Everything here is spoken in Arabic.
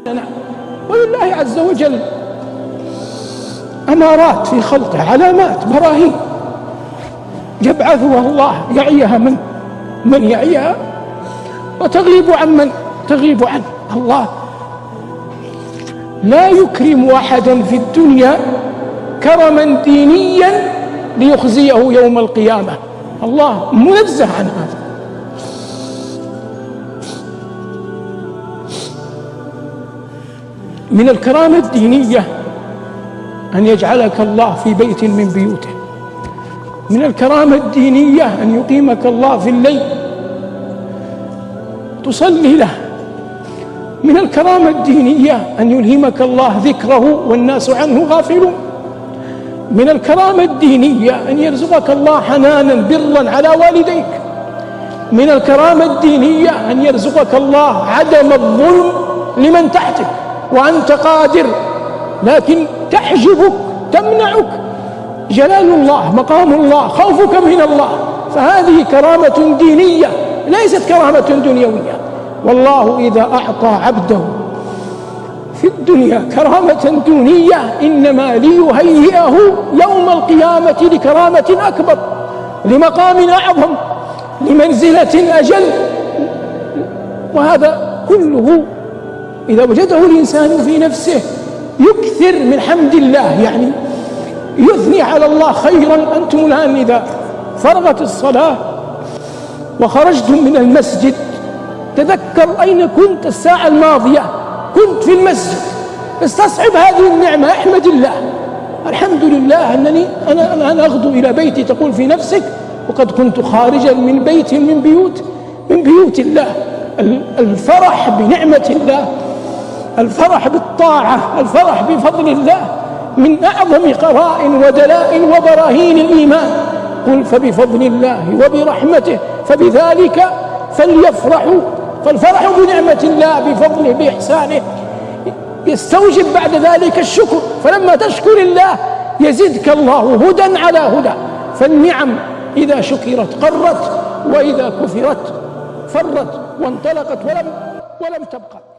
نعم. ولله عز وجل أمارات في خلقه، علامات، براهين يبعثها الله يعيها من يعيها وتغيب عن من تغيب عنه. الله لا يكرم أحدا في الدنيا كرما دينيا ليخزيه يوم القيامة، الله منزه عن هذا. من الكرامة الدينية أن يجعلك الله في بيت من بيوته، من الكرامة الدينية أن يقيمك الله في الليل تصلي له، من الكرامة الدينية أن يلهمك الله ذكره والناس عنه غافلون، من الكرامة الدينية أن يرزقك الله حنانا برا على والديك، من الكرامة الدينية أن يرزقك الله عدم الظلم لمن تحتك وأنت قادر، لكن تحجبك تمنعك جلال الله، مقام الله، خوفك من الله. فهذه كرامة دينية ليست كرامة دنيوية. والله إذا أعطى عبده في الدنيا كرامة دنيا إنما ليهيئه يوم القيامة لكرامة أكبر، لمقام أعظم، لمنزلة أجل. وهذا كله إذا وجده الإنسان في نفسه يكثر من حمد الله، يعني يثني على الله خيرا. أنتم الآن إذا فرغت الصلاة وخرجتم من المسجد تذكر أين كنت الساعة الماضية، كنت في المسجد، استصعب هذه النعمة، احمد الله، الحمد لله أنني أنا أغدو إلى بيتي، تقول في نفسك وقد كنت خارجا من بيت من بيوت الله. الفرح بنعمة الله، الفرح بالطاعة، الفرح بفضل الله من أعظم قرائن ودلائل وبراهين الإيمان. قل فبفضل الله وبرحمته فبذلك فليفرحوا. فالفرح بنعمة الله بفضله بإحسانه يستوجب بعد ذلك الشكر، فلما تشكر الله يزدك الله هدى على هدى. فالنعم إذا شكرت قرت، وإذا كفرت فرت وانطلقت ولم تبقى.